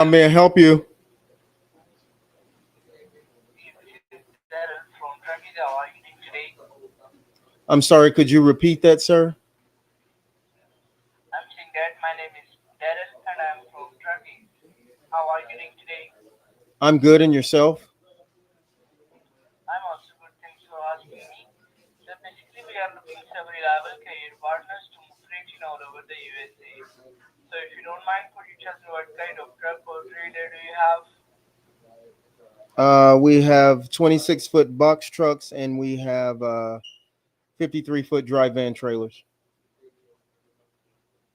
How may I help you? Daryl from Turkey. How are you doing today? I'm sorry, could you repeat that, sir? I'm saying that my name is Daryl and I'm from Turkey. How are you doing today? I'm good, and yourself? I'm also good. Thanks for asking me. So basically, we are looking for reliable career partners to move freight all over the USA. So if you don't mind, could you tell me what kind of truck or trailer do you have? We have 26-foot box trucks, and we have 53-foot dry van trailers.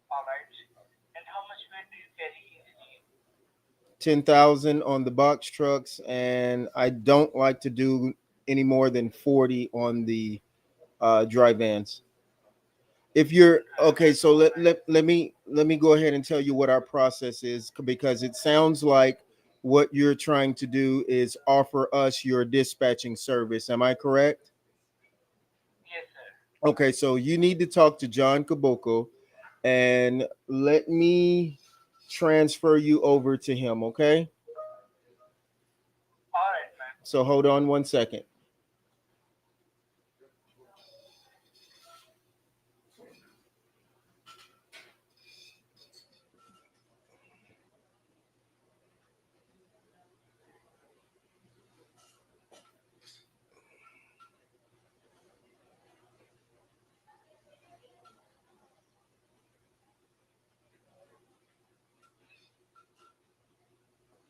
All right. And how much weight do you carry easily? 10,000 on the box trucks, and I don't like to do any more than 40 on the dry vans. If you're okay, so let me go ahead and tell you what our process is, because it sounds like what you're trying to do is offer us your dispatching service. Am I correct? Yes, sir. Okay, so you need to talk to John Caboclo, and let me transfer you over to him. Okay, All right, man. so hold on one second.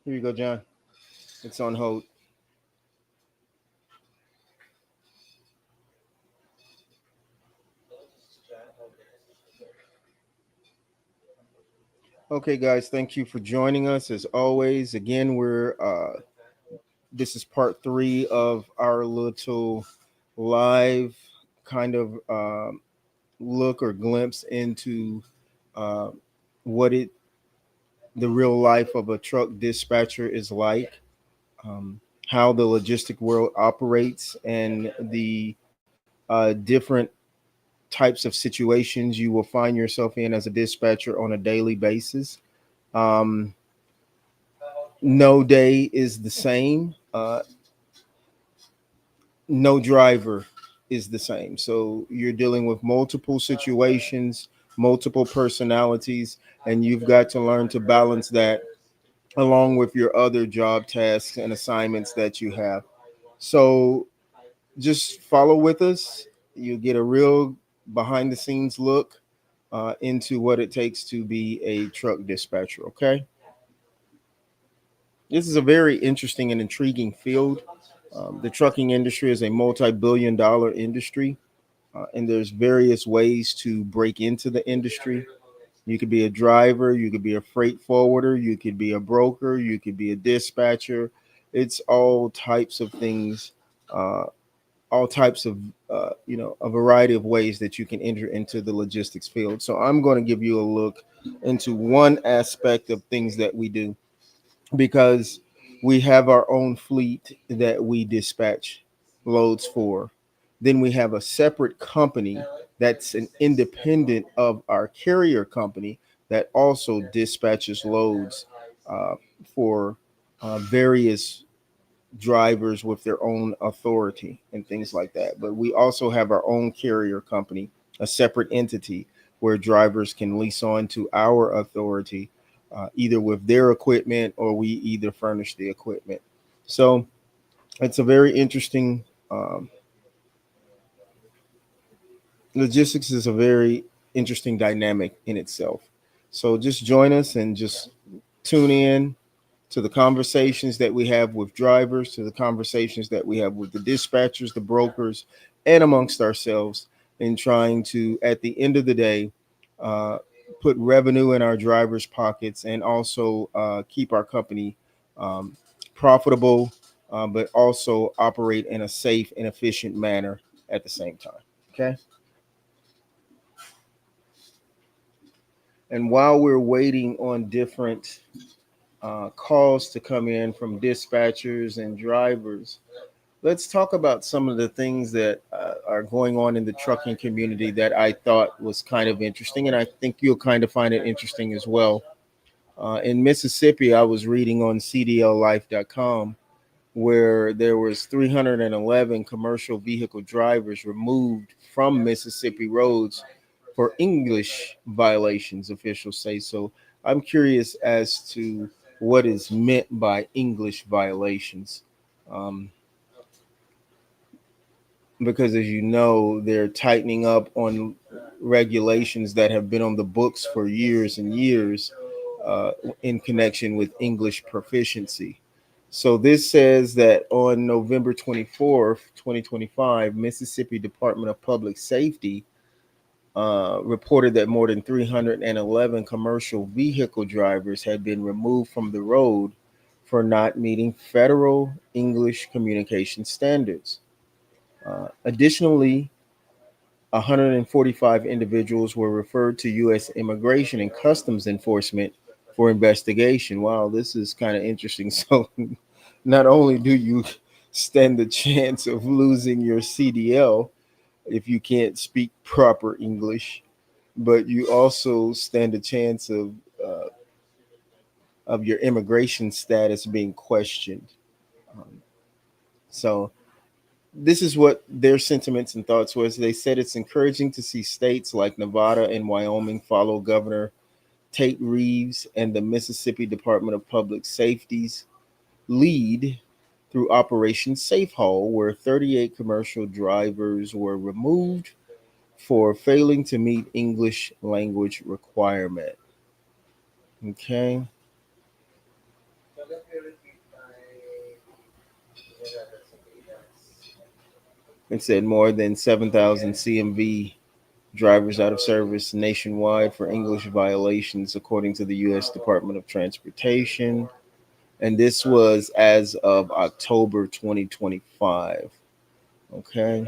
Here you go, John. It's on hold. Okay, guys, thank you for joining us as always. Again, we're this is part three of our little live kind of look or glimpse into uh, what it the real life of a truck dispatcher is like, um, how the logistic world operates, and the different types of situations you will find yourself in as a dispatcher on a daily basis. Um, no day is the same. No driver is the same. So you're dealing with multiple situations, multiple personalities, and you've got to learn to balance that along with your other job tasks and assignments that you have. So just follow with us. You get a real behind the scenes look into what it takes to be a truck dispatcher. Okay. This is a very interesting and intriguing field. The trucking industry is a multi-billion-dollar industry, and there's various ways to break into the industry. You could be a driver, you could be a freight forwarder, you could be a broker, you could be a dispatcher. It's all types of things, uh, all types of a variety of ways that you can enter into the logistics field. So I'm going to give you a look into one aspect of things that we do, because we have our own fleet that we dispatch loads for. Then we have a separate company that's an independent of our carrier company that also dispatches loads uh, for various drivers with their own authority and things like that. But we also have our own carrier company, a separate entity where drivers can lease on to our authority, either with their equipment or we either furnish the equipment. So it's a very interesting logistics is a very interesting dynamic in itself. So just join us and just tune in to the conversations that we have with drivers, to the conversations that we have with the dispatchers, the brokers, and amongst ourselves, in trying to, at the end of the day, uh, put revenue in our drivers' pockets, and also keep our company um, profitable, but also operate in a safe and efficient manner at the same time. Okay. And while we're waiting on different calls to come in from dispatchers and drivers, let's talk about some of the things that are going on in the trucking community that I thought was kind of interesting, and I think you'll kind of find it interesting as well. In Mississippi, I was reading on cdllife.com where there was 311 commercial vehicle drivers removed from Mississippi roads for English violations, officials say. So I'm curious as to what is meant by English violations. Um, because as you know, they're tightening up on regulations that have been on the books for years and years uh, in connection with English proficiency. So this says that on November 24th, 2025, Mississippi Department of Public Safety reported that more than 311 commercial vehicle drivers had been removed from the road for not meeting federal English communication standards. Additionally, 145 individuals were referred to U.S. Immigration and Customs Enforcement for investigation. Wow, this is kind of interesting. So, not only do you stand the chance of losing your CDL if you can't speak proper English, but you also stand a chance uh, of your immigration status being questioned. Um, so, this is what their sentiments and thoughts was. They said it's encouraging to see states like Nevada and Wyoming follow Governor Tate Reeves and the Mississippi Department of Public Safety's lead through Operation Safe Haul, where 38 commercial drivers were removed for failing to meet English language requirement. Okay. It said more than 7,000 CMV drivers out of service nationwide for English violations, according to the U.S. Department of Transportation. And this was as of October 2025. Okay.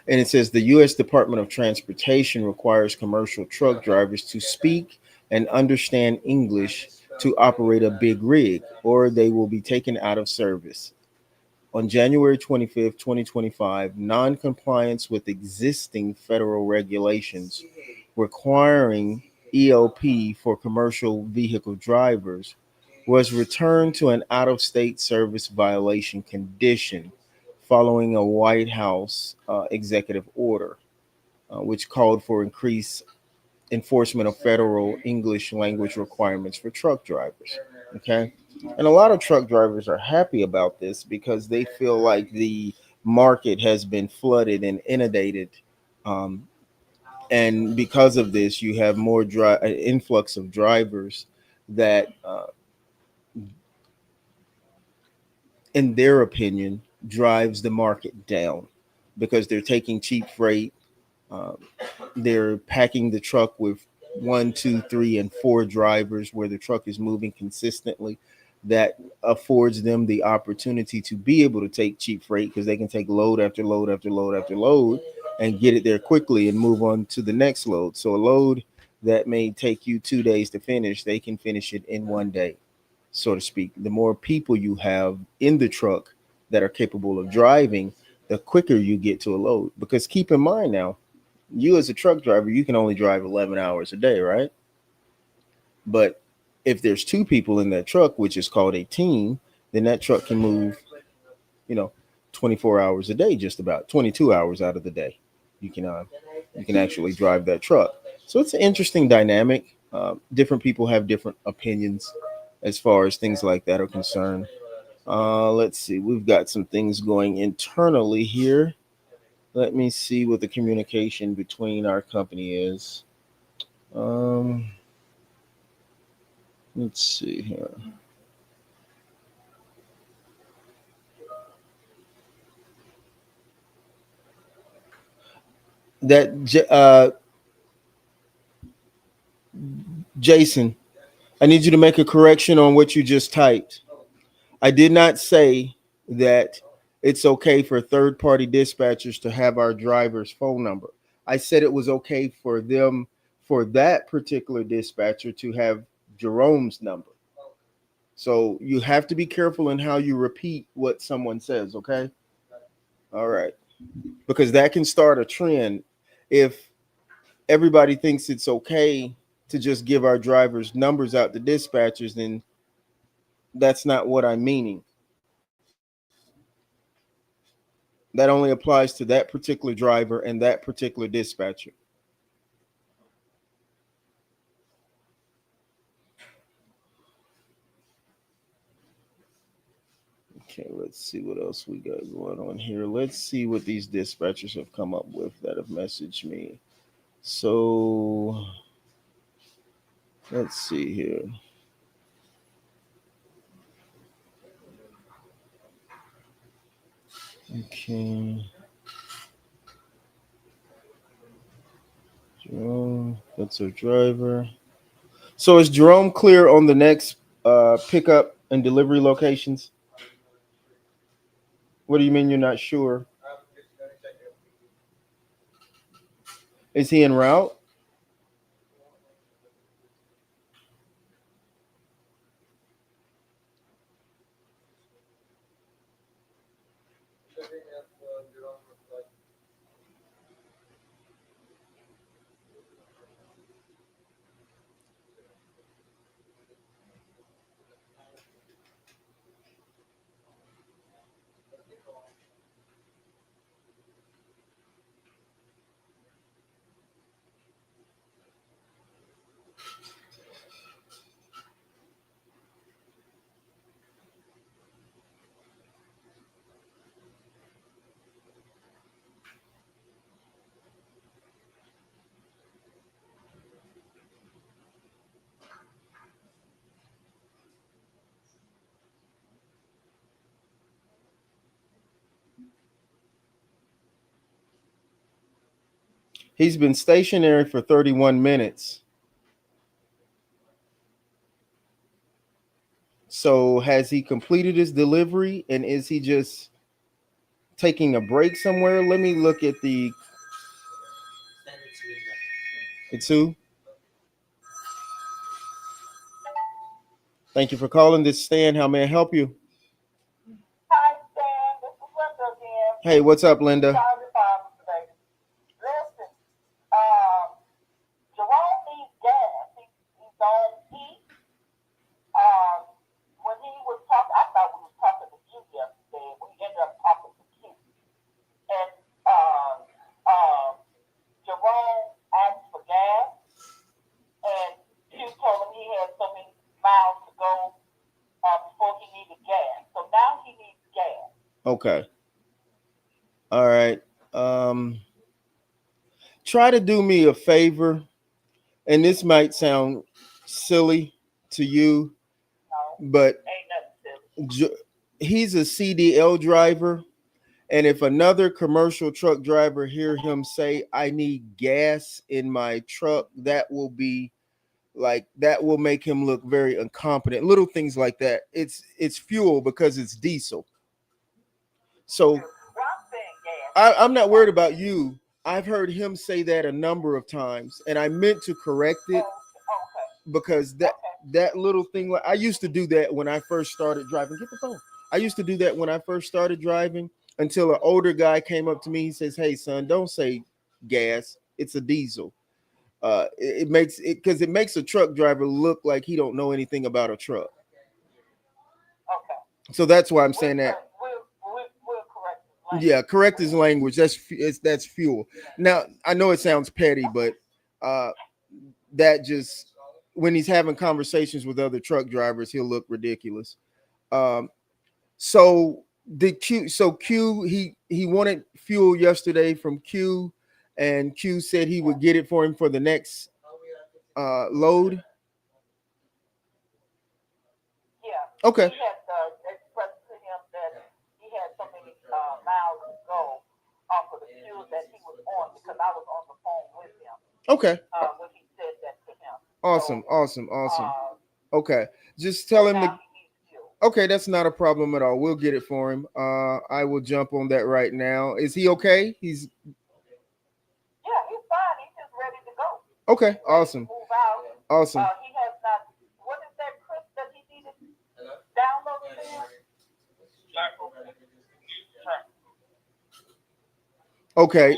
And it says the U.S. Department of Transportation requires commercial truck drivers to speak and understand English to operate a big rig, or they will be taken out of service. On January 25th, 2025, non-compliance with existing federal regulations requiring ELP for commercial vehicle drivers was returned to an out-of-state service violation condition following a White House executive order, which called for increased enforcement of federal English language requirements for truck drivers. Okay. And a lot of truck drivers are happy about this because they feel like the market has been flooded and inundated. Um, and because of this, you have more influx of drivers that, in their opinion, drives the market down because they're taking cheap freight. Um, they're packing the truck with one, two, three, and four drivers where the truck is moving consistently. That affords them the opportunity to be able to take cheap freight because they can take load after load after load after load and get it there quickly and move on to the next load. So a load that may take you 2 days to finish, they can finish it in one day, so to speak. The more people you have in the truck that are capable of driving, the quicker you get to a load. Because keep in mind now, you as a truck driver, you can only drive 11 hours a day, right? But if there's two people in that truck, which is called a team, then that truck can move, you know, 24 hours a day, just about 22 hours out of the day. You can uh, you can actually drive that truck. So it's an interesting dynamic. Different people have different opinions as far as things like that are concerned. Let's see. We've got some things going internally here. Let me see what the communication between our company is. Um, let's see here. Jason, I need you to make a correction on what you just typed. I did not say that it's okay for third party dispatchers to have our driver's phone number. I said it was okay for them, for that particular dispatcher to have Jerome's number. So you have to be careful in how you repeat what someone says, okay? All right. Because that can start a trend. If everybody thinks it's okay to just give our drivers numbers out to dispatchers, then that's not what I'm meaning. That only applies to that particular driver and that particular dispatcher. Okay, let's see what else we got going on here. Let's see what these dispatchers have come up with that have messaged me. So let's see here. Okay. Jerome, that's our driver. So is Jerome clear on the next pickup and delivery locations? What do you mean you're not sure? Is he en route? He's been stationary for 31 minutes. So has he completed his delivery and is he just taking a break somewhere? Let me look at the. It's who? Thank you for calling this Stan. How may I help you? Hi, Stan. This is Linda again. Hey, what's up, Linda? Sorry to bother today. Listen, um, Jerome needs gas. He's on E. Um, when he was talking, I thought we was talking to you yesterday. We ended up talking to Q. And Jerome asked for gas, and Q told him he had so many miles to go before he needed gas. So now he needs gas. Okay. All right. Um, Try to do me a favor, and this might sound silly to you, No, but ain't nothing silly. he's a CDL driver. And if another commercial truck driver hear him say, I need gas in my truck, that will be like that will make him look very incompetent. Little things like that. It's fuel because it's diesel. So Well, I'm saying gas. I'm not worried about you. I've heard him say that a number of times, and I meant to correct it Okay. because that little thing. Like I used to do that when I first started driving. Get the phone. I used to do that when I first started driving until an older guy came up to me. He says, "Hey, son, don't say gas. It's a diesel. It makes it because it makes a truck driver look like he don't know anything about a truck. Okay. So that's why I'm saying that. We'll correct his language. Yeah, correct his language. That's fuel. Now I know it sounds petty, but uh, that just when he's having conversations with other truck drivers, he'll look ridiculous. Um, so Q he wanted fuel yesterday from Q, and Q said he would get it for him for the next load. Yeah. Okay. He had expressed to him that he had so many miles to go off of the fuel that he was on because I was on the phone with him Okay. when he said that to him. Awesome. So, Awesome. Awesome. Okay. Just so tell him now to. he needs fuel. Okay, that's not a problem at all. We'll get it for him. I will jump on that right now. Is he okay? He's Yeah, he's fine. He's just ready to go. okay. He's ready to Awesome. move out. Awesome. He has not. What is that, Chris, that he needed downloaded there? Okay.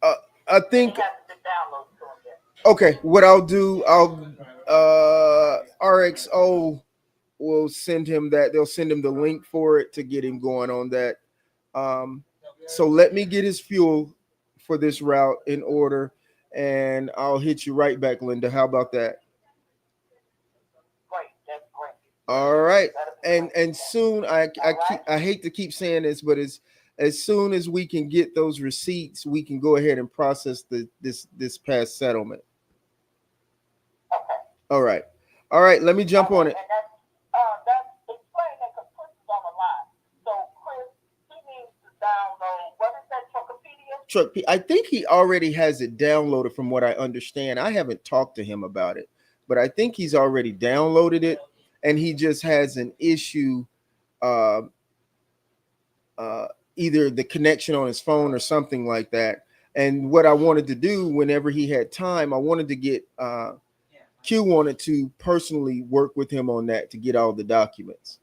Uh, I He think hasn't been downloaded to him yet. Okay, what I'll do, I'll RXO will send him that. They'll send him the link for it to get him going on that. Um, so let me get his fuel for this route in order, and I'll hit you right back, Linda. How about that? Great, that's great. All right, That'll be and wonderful. soon All right. I hate to keep saying this, but as soon as we can get those receipts, we can go ahead and process this past settlement. Okay. All right, all right. Let me jump Okay, on it. and that's explain that because Chris is on the line. So Chris, he needs to download. What is that Truckopedia? Truck P. I think he already has it downloaded from what I understand. I haven't talked to him about it, but I think he's already downloaded it and he just has an issue uh, uh, either the connection on his phone or something like that. And what I wanted to do whenever he had time, I wanted to get Q wanted to personally work with him on that to get all the documents.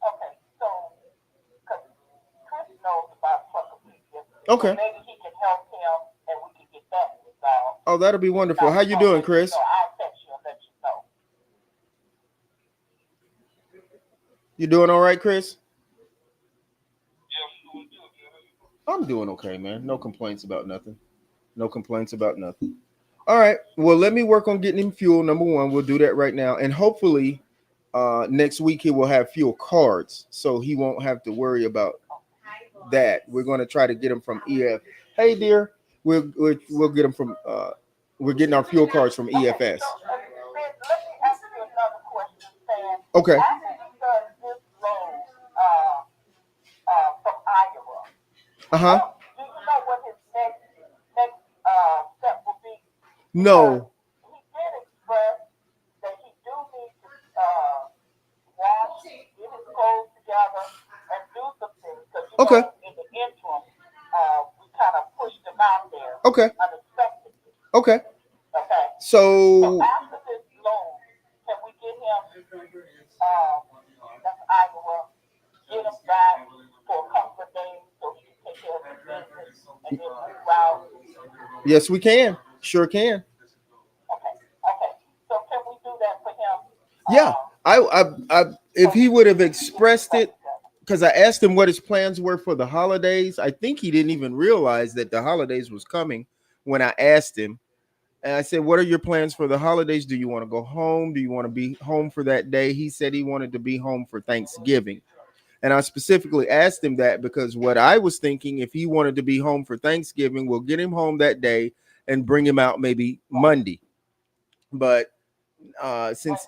Okay, so because Chris knows about Truckopedia, so Okay. maybe he can help him and we can get that resolved. Oh, that'll be wonderful. Now How we're you gonna doing, let you Chris? know. I'll text you and let you know. You doing all right, Chris? Yeah, I'm doing good, man. I'm doing okay, man. No complaints about nothing. No complaints about nothing. All right. Well, let me work on getting him fuel. Number one, we'll do that right now, and hopefully, next week he will have fuel cards, so he won't have to worry about that. We're going to try to get him from EF. Hey, dear, we'll get him from. We're getting our fuel cards from Okay, EFS. so let me ask you another question, Stan. Okay. After he does this load from Iowa, Uh huh. do you know what his next step will be? Because No. he did express that he do need to wash, get his clothes together, and do some things. Because Okay. in the interim, we kind of pushed him out there Okay. unexpectedly. Okay. Okay. So So after this loan, can we get him? That's Iowa. Get him back for a couple of days so he can take care of his business and then move out. yes, we can. Sure can. Okay. Okay. So can we do that for him? Yeah. I So if he would have he can get his expressed stuff it, together. because I asked him what his plans were for the holidays. I think he didn't even realize that the holidays was coming when I asked him. And I said, "What are your plans for the holidays? Do you want to go home? Do you want to be home for that day?" He said he wanted to be home for Thanksgiving. And I specifically asked him that because what I was thinking, if he wanted to be home for Thanksgiving, we'll get him home that day and bring him out maybe Right. Monday. But Bring since him out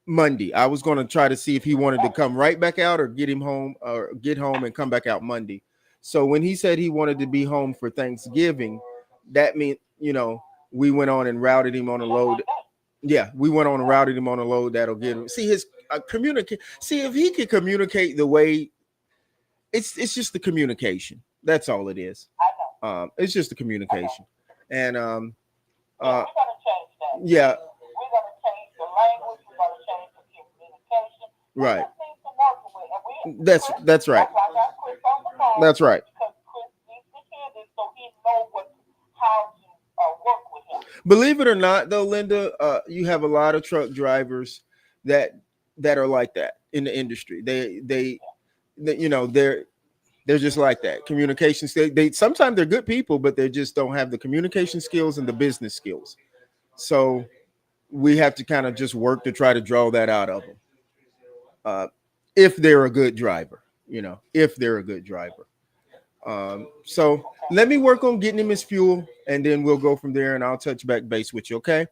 when? Monday, I was going to try to see if he wanted to Oh. come right back out or get him home or get home and come back out Monday. So when he said he wanted to be home for Thanksgiving, that meant, we went on and routed him on a So that's load. one day. Yeah, we went on and routed him on a load that'll get him. See his communicate. See if he could communicate the way it's just the communication. That's all it is. I know. It's just the I know. communication. And Yeah, uh, we're gonna change that. yeah, We're gonna change the language. We're gonna change the communication. We right. just need some working with, and we That's Chris. that's right. That's why I got Chris on the phone That's right. because Chris needs to hear this so he knows how to work with him. Believe it or not, though, Linda, you have a lot of truck drivers that that are like that in the industry. They're just like that. Communication skills. They sometimes they're good people, but they just don't have the communication skills and the business skills. So we have to kind of just work to try to draw that out of them. If they're a good driver, if they're a good driver. So Okay. let me work on getting him his fuel, and then we'll go from there. And I'll touch back base with you. Okay. Okay.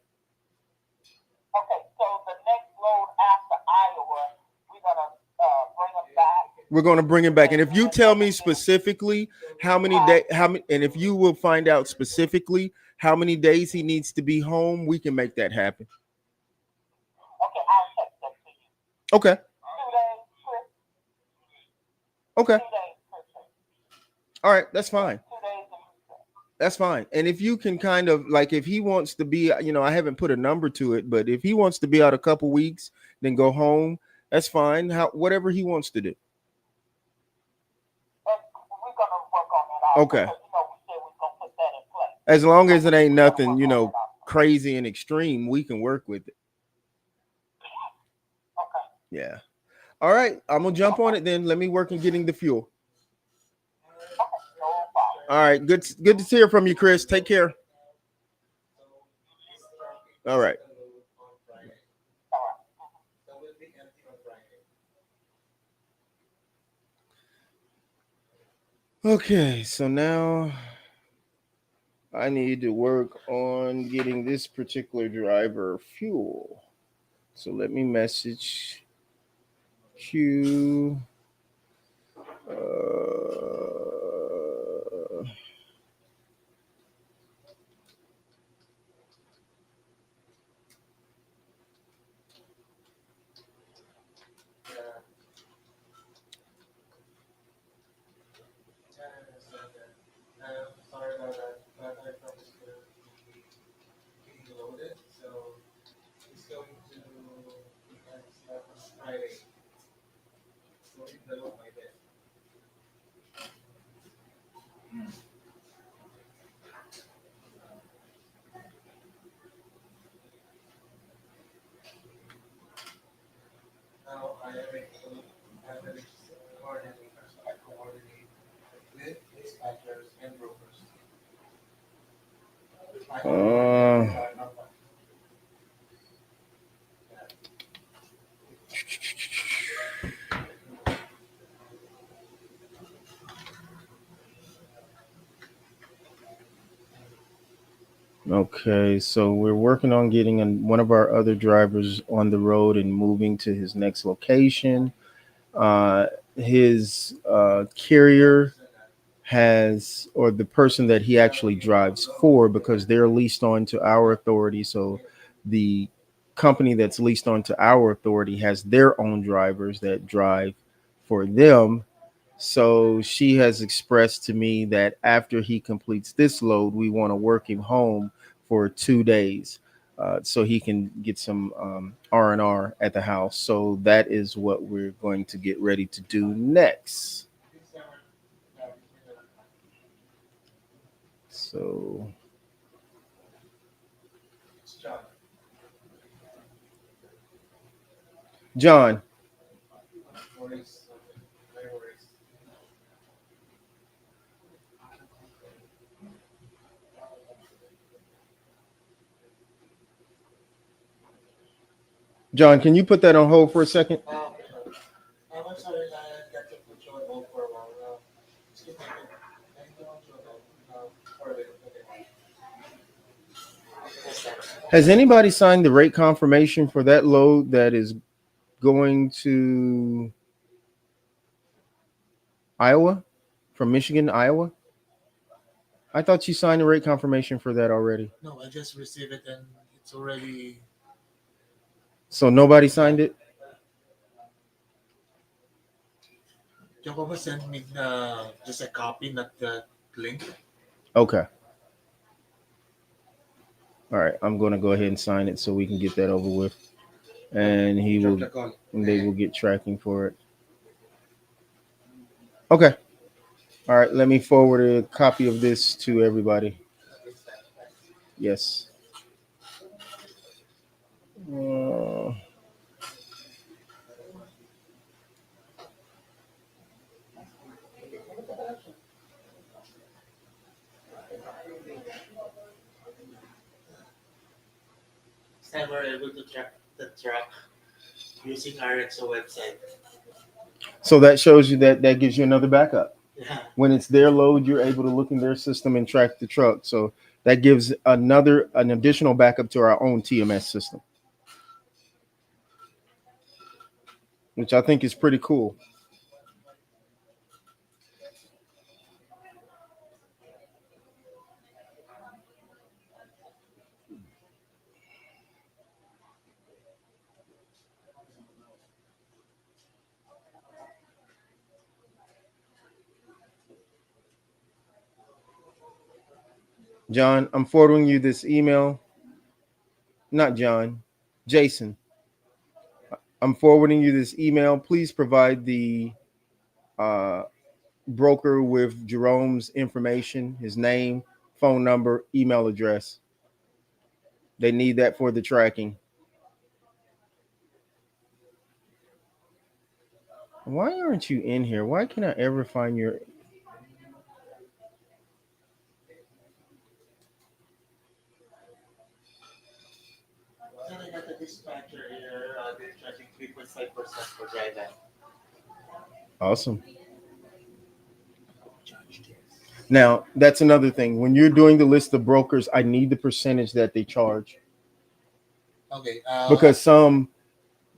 So the next load after Iowa, we're gonna bring him back We're going to bring him back. And if you tell and me then specifically how many huh? days, and if you will find out specifically how many days he needs to be home, we can make that happen. Okay, I'll text that to you. Okay. 2 days, Chris. Okay. 2 days, Chris. All right. That's fine. 2 days and reset. That's fine. And if you can kind of like, if he wants to be, I haven't put a number to it, but if he wants to be out a couple weeks, then go home, that's fine. Whatever he wants to do. And we're gonna work on that also Okay. because we said we're gonna put that in place. As long as it ain't nothing, crazy and extreme, we can work with it. Okay. Yeah. All right. I'm gonna jump on it then. Let me work on getting the fuel. Okay. No problem. All right. Good to hear from you, Chris. Take care. You too. All right. All right. Okay, so now I need to work on getting this particular driver fuel. So let me message Q. Uh, okay, so we're working on getting one of our other drivers on the road and moving to his next location. Uh, his carrier has, or the person that he actually drives for, because they're leased on to our authority. So the company that's leased on to our authority has their own drivers that drive for them. So she has expressed to me that after he completes this load, we want to work him home for 2 days, so he can get some R&R at the house. So that is what we're going to get ready to do next. So John, John, can you put that on hold for a second? Has anybody signed the rate confirmation for that load that is going to Iowa, from Michigan to Iowa? I thought you signed the rate confirmation for that already. No, I just received it and it's already. So nobody signed it? Jehovah sent me just a copy, not the link. Okay. All right. I'm going to go ahead and sign it so we can get that over with. And they will get tracking for it. Okay. All right. Let me forward a copy of this to everybody. Yes. Uh, This time we're able to track the truck using RXO website. so that shows you that gives you another backup. Yeah. When it's their load, you're able to look in their system and track the truck. So that gives an additional backup to our own TMS system, which I think is pretty cool. John, I'm forwarding you this email. Not John, Jason. I'm forwarding you this email. Please provide the uh, broker with Jerome's information, his name, phone number, email address. They need that for the tracking. Why aren't you in here? Why can I ever find your? Then I got the dispatcher here, they're charging 3.5% for dry van. Awesome. Now, that's another thing. When you're doing the list of brokers, I need the percentage that they charge Okay, because some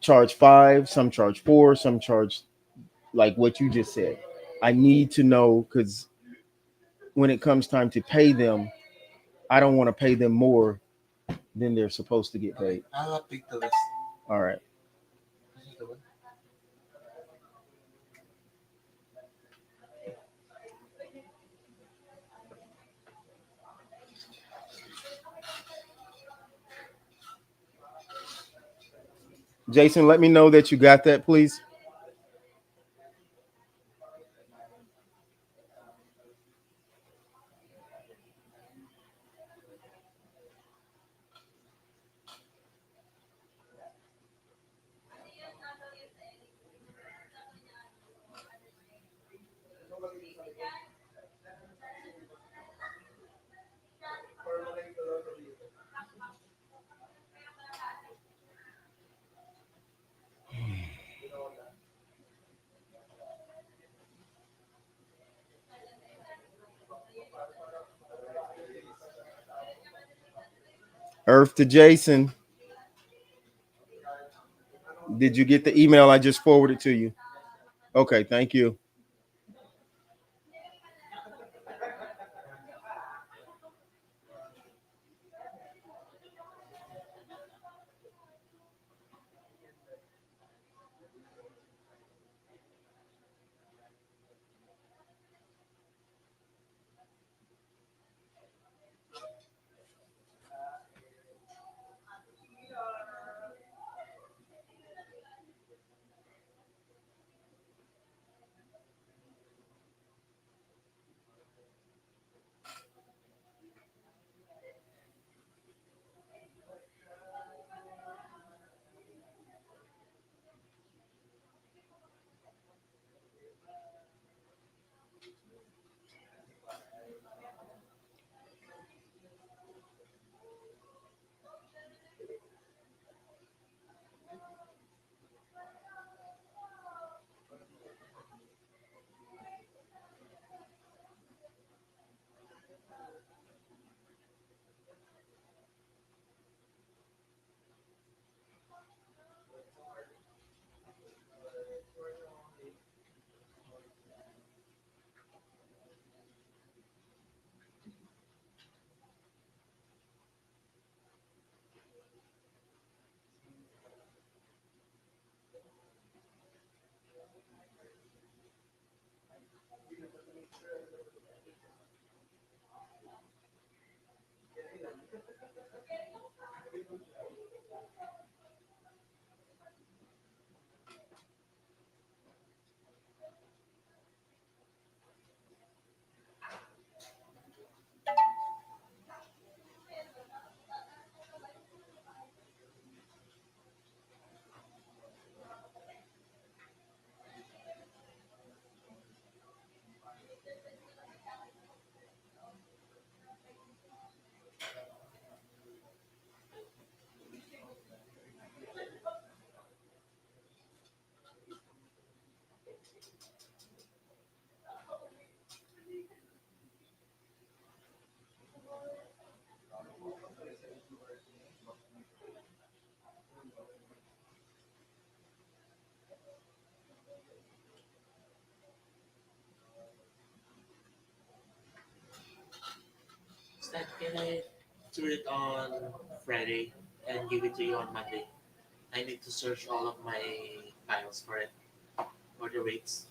charge 5, some charge 4, some charge like what you just said. I need to know because when it comes time to pay them, I don't want to pay them more than they're supposed to get paid. I'll update the list. All right. This is the one. Jason, let me know that you got that, please. Earth to Jason. Did you get the email I just forwarded to you? Okay, thank you. Stan, can I do it on Friday and give it to you on Monday? I need to search all of my files for it, for the rates.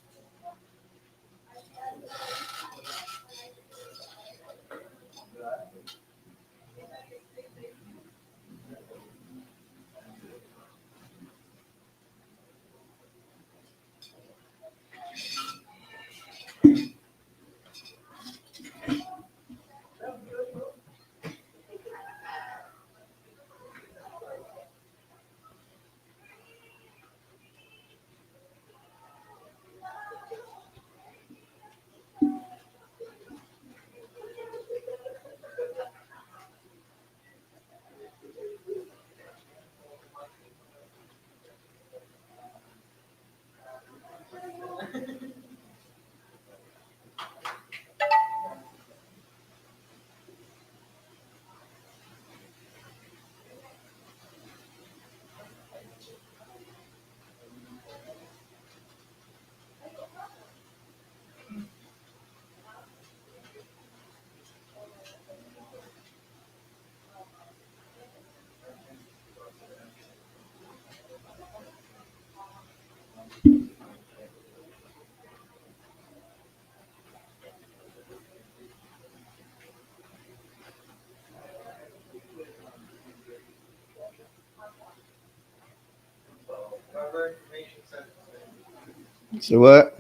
So what?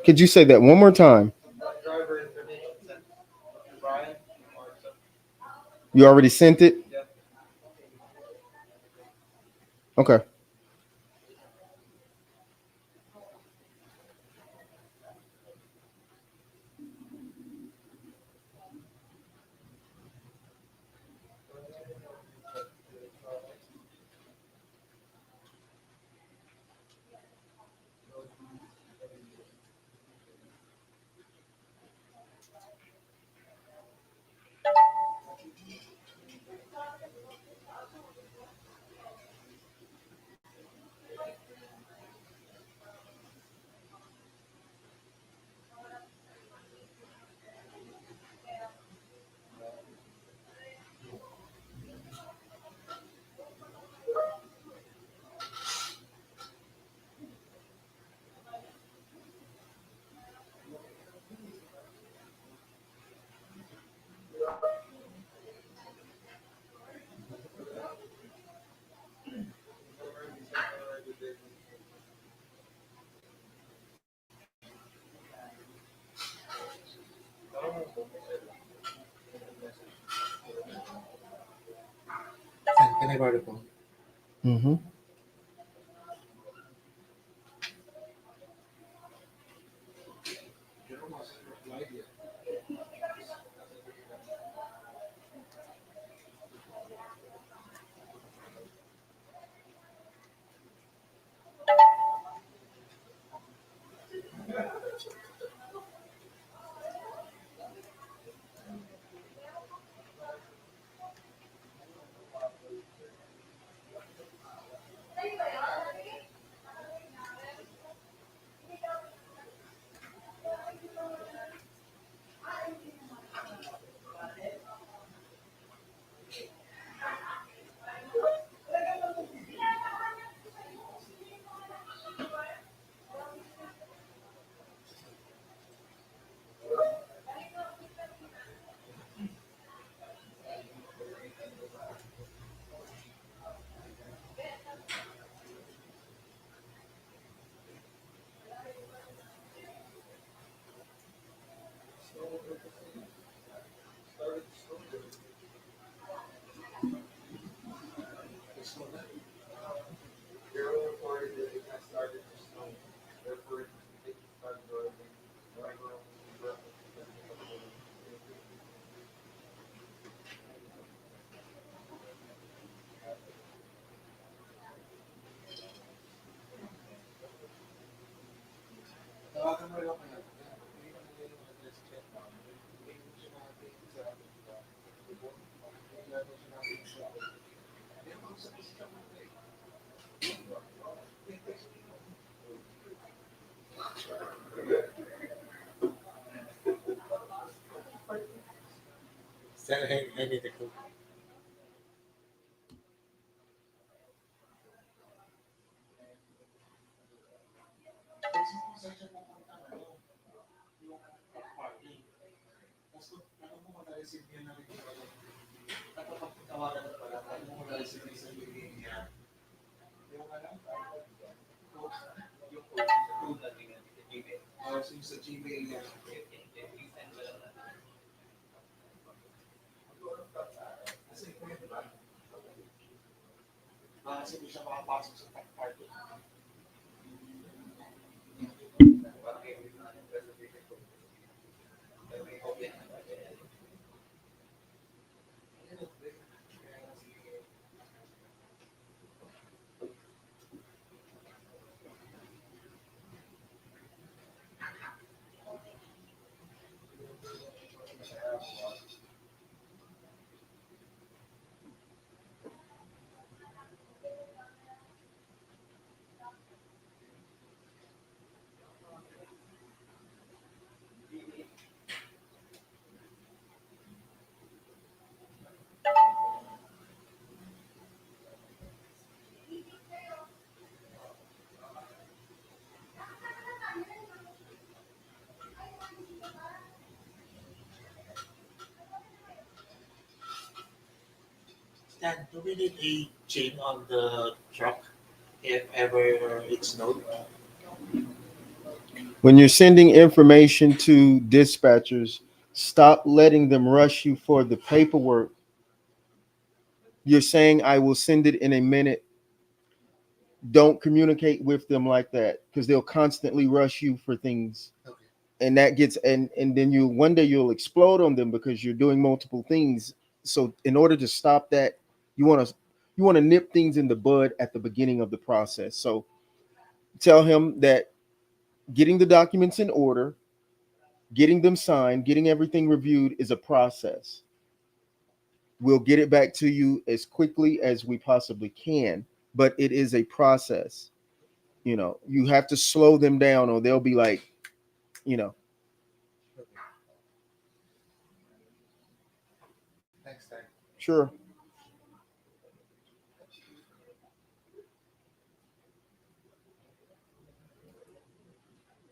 Could you say that one more time? You already sent it? Okay. Can I borrow the phone? Mm-hmm. I need to cook. Dan, do we need a chain on the truck if ever it's snowed? When you're sending information to dispatchers, stop letting them rush you for the paperwork. You're saying, I will send it in a minute. Don't communicate with them like that because they'll constantly rush you for things. Okay. And that gets, and then you, one day you'll explode on them because you're doing multiple things. So in order to stop that, you want to you want to nip things in the bud at the beginning of the process. So tell him that getting the documents in order, getting them signed, getting everything reviewed is a process. We'll get it back to you as quickly as we possibly can, but it is a process. You have to slow them down or they'll be like, you know, Okay. Thanks, Dan. sure.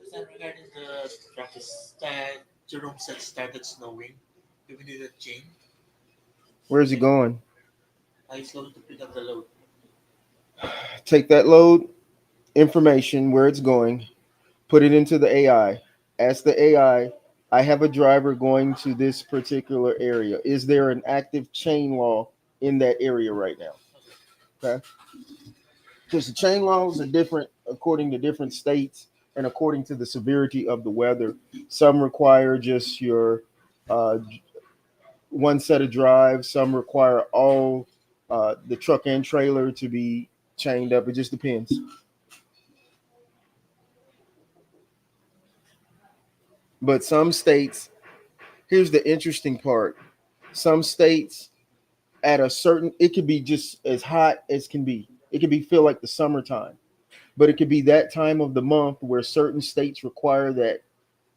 Is that regarding the truck is that Jerome said started snowing? Do we need a chain? Where's he going? I slowed to pick up the load. Take that load information where it's going, put it into the AI. Ask the I have a driver going to this particular area. Is there an active chain law in that area right now? Okay. Because the chain laws are different according to different states and according to the severity of the weather. Some require just your uh, one set of drives, some require all the truck and trailer to be chained up. It just depends. But some states, here's the interesting part, some states at a certain, it could be just as hot as can be. It could be feel like the summertime, but it could be that time of the month where certain states require that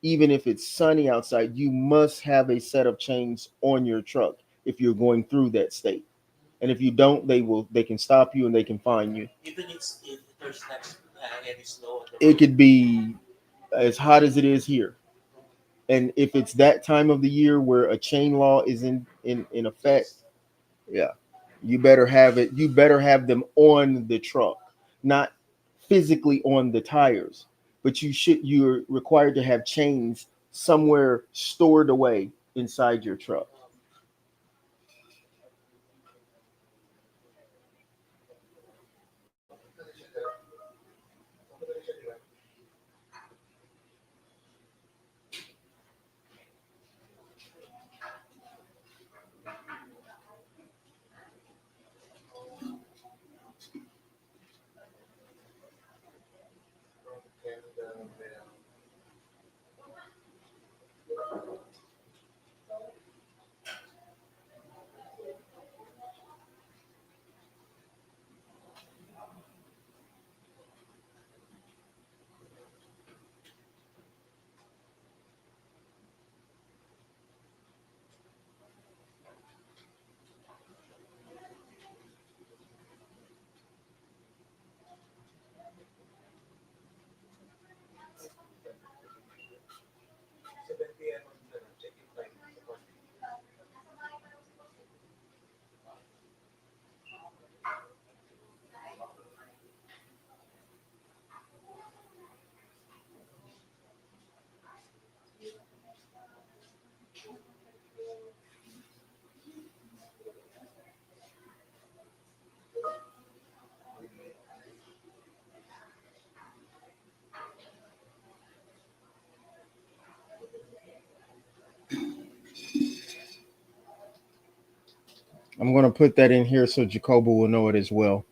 even if it's sunny outside, you must have a set of chains on your truck if you're going through that state. And if you don't, they can stop you and they can fine you. Even if there's not any snow on the It road. could be as hot as it is here. And if it's that time of the year where a chain law is in effect, yeah, you better have them on the truck, not physically on the tires, but you're required to have chains somewhere stored away inside your truck. I'm going to put that in here so Jacobo will know it as well.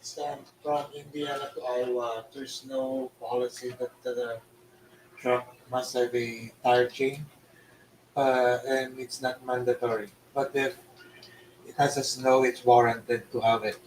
So from Indiana to Iowa, there's no policy that the truck must have a tire chain, and it's not mandatory. But if it has a snow, it's warranted to have it.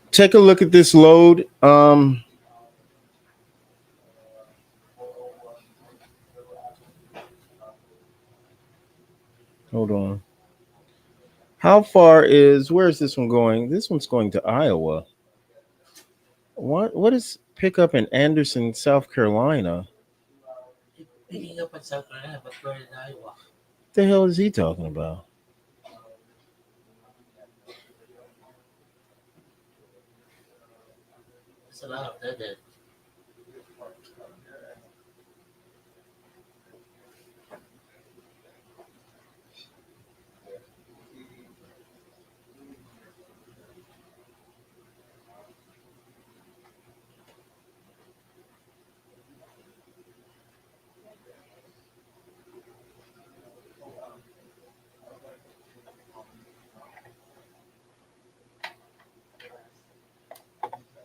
Take a look at this load. Hold on. How far is where is this one going? This one's going to Iowa. What is pickup in Anderson, South Carolina? Picking up in South Carolina, but we're in Iowa. What the hell is he talking about? There's a lot of dead.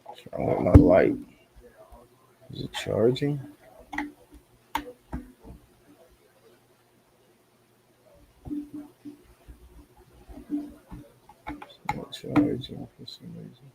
What's wrong with my light? Is it charging? It's not charging for some reason.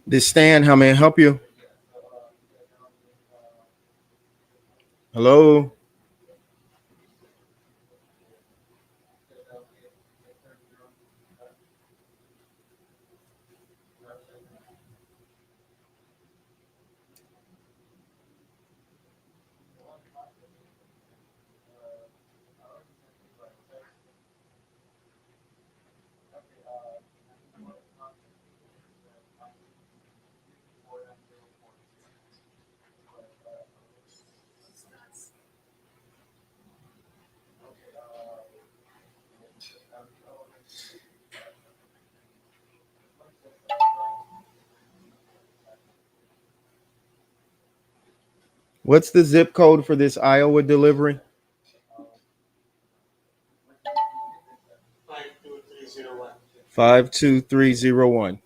This Stan, how may I help you? Hello? What's the zip code for this Iowa delivery? 52301. 52301.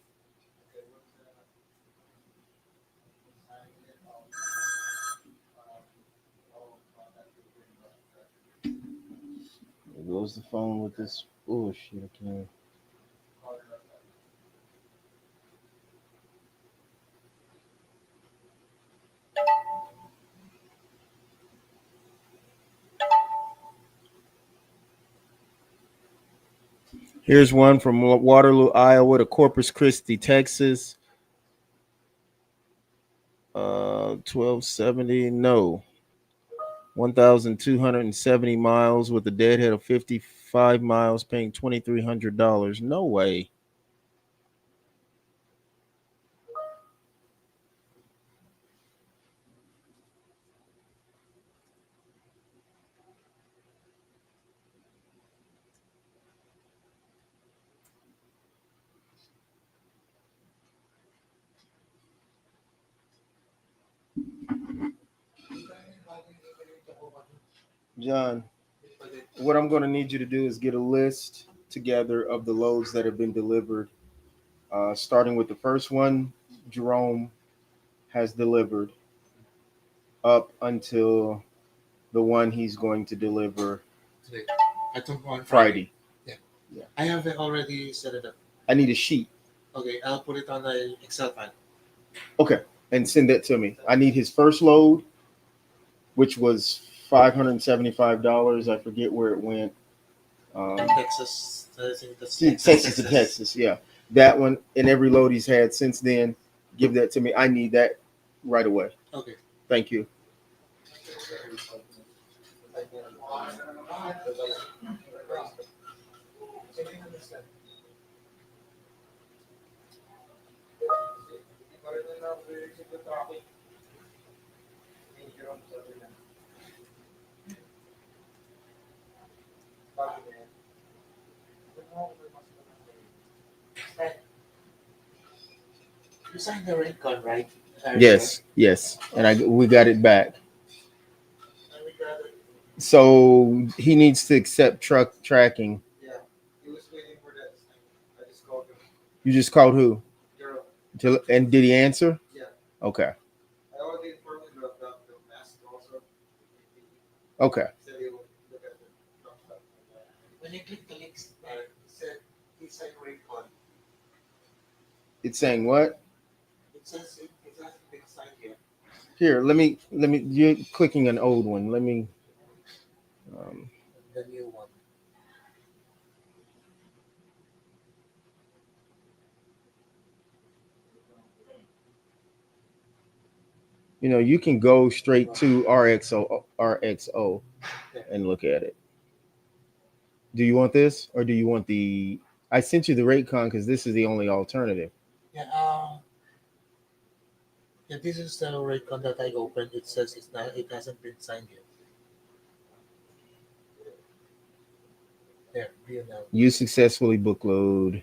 There goes the phone with this bullshit again. Here's one from Waterloo, Iowa to Corpus Christi, Texas. 1270. No. 1,270 miles with a deadhead of 55 miles, paying $2,300. No way. John, what I'm going to need you to do is get a list together of the loads that have been delivered, starting with the first one Jerome has delivered up until the one he's going to deliver Today. I took on Friday. Yeah. Yeah. I have already set it up. I need a sheet. Okay, I'll put it on the Excel file. Okay, and send that to me. I need his first load, which was $575. I forget where it went. Texas. I think that's Texas to Texas, yeah. That one and every load he's had since then. Give that to me. I need that right away. Okay. Thank you. You signed the rate card, right? Yes, yes, and we got it back. And we got it. So he needs to accept truck tracking. Yeah. He was waiting for that. I just called him. You just called who? Girl. And did he answer? Yeah. Okay. I already informed him about the mask also. Okay. Said he will look at the truck stuff. When you click the links, he said he signed rate card. It's saying what? It says it hasn't been signed yet. Here, let me. You're clicking an old one. Let me. Um, The new one. you can go straight to RXO and look at it. Do you want this or do you want the? I sent you the rate con because this is the only alternative. Yeah. Yeah. This is the rate card that I opened. It says it's not. It hasn't been signed yet. There. View now. You successfully book load.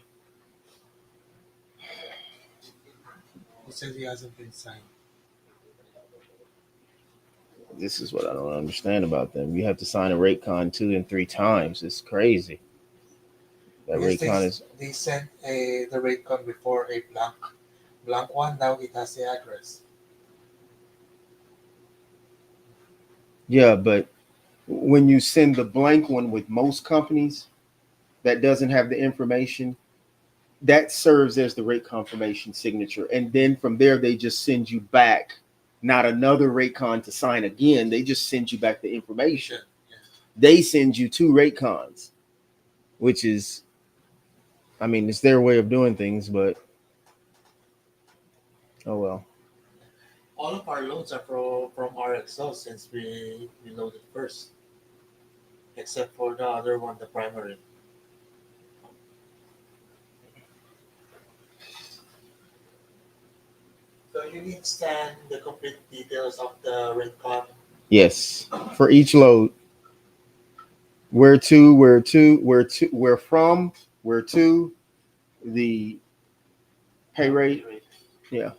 It says it hasn't been signed. This is what I don't understand about them. You have to sign a rate con 2 and 3 times. It's crazy. That Because rate con is. they sent the rate card before a blank one. Now it has the address. Yeah, but when you send the blank one with most companies that doesn't have the information, that serves as the rate confirmation signature. And then from there, they just send you back not another rate con to sign again. They just send you back the information. Yeah. They send you two rate cons, which is, I mean, it's their way of doing things, but oh well. All of our loans are from RXO since we loaded first, except for the other one, the primary. So you need scan the complete details of the rate con. Yes, for each load, where from, where to, the pay rate, yeah,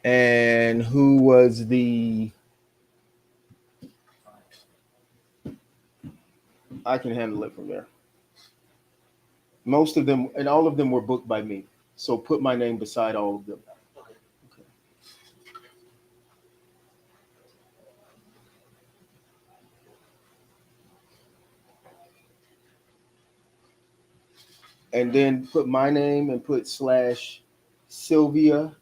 and who was the. I can handle it from there. Most of them and all of them were booked by me, so put my name beside all of them. Okay. And then put my name and put slash Sylvia.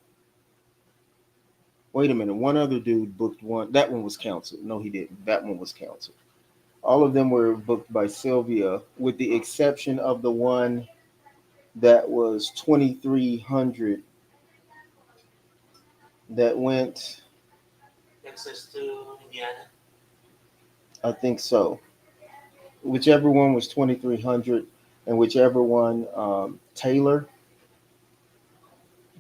Wait a minute, one other dude booked one. That one was canceled. No, he didn't. That one was canceled. All of them were booked by Sylvia, with the exception of the one that was 2,300 that went. Access to Indiana. I think so. Whichever one was 2,300, and whichever one Taylor,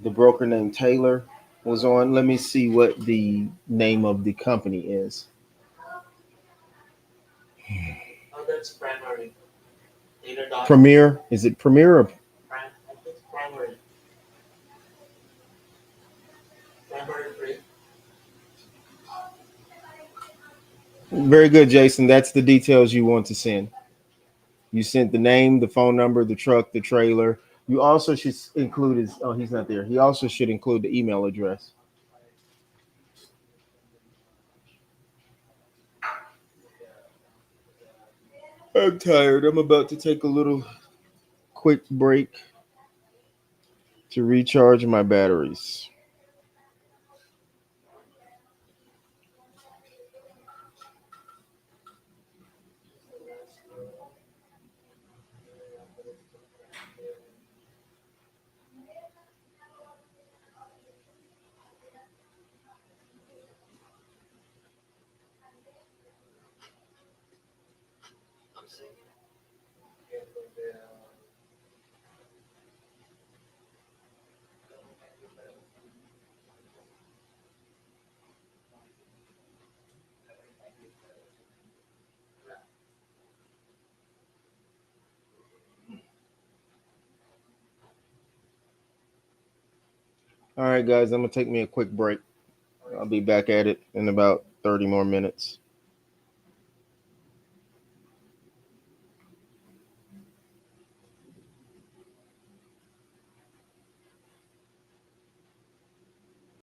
the broker named Taylor, was on. Let me see what the name of the company is. Oh, that's primary. Taylor dot. Premier. Is it Premier or I think primary. Primary rate. very good, Jason? That's the details you want to send. You sent the name, the phone number, the truck, the trailer. You also should include his. Oh, he's not there. He also should include the email address. I'm tired. I'm about to take a little quick break to recharge my batteries. All right, guys, I'm gonna take me a quick break. I'll be back at it in about 30 more minutes.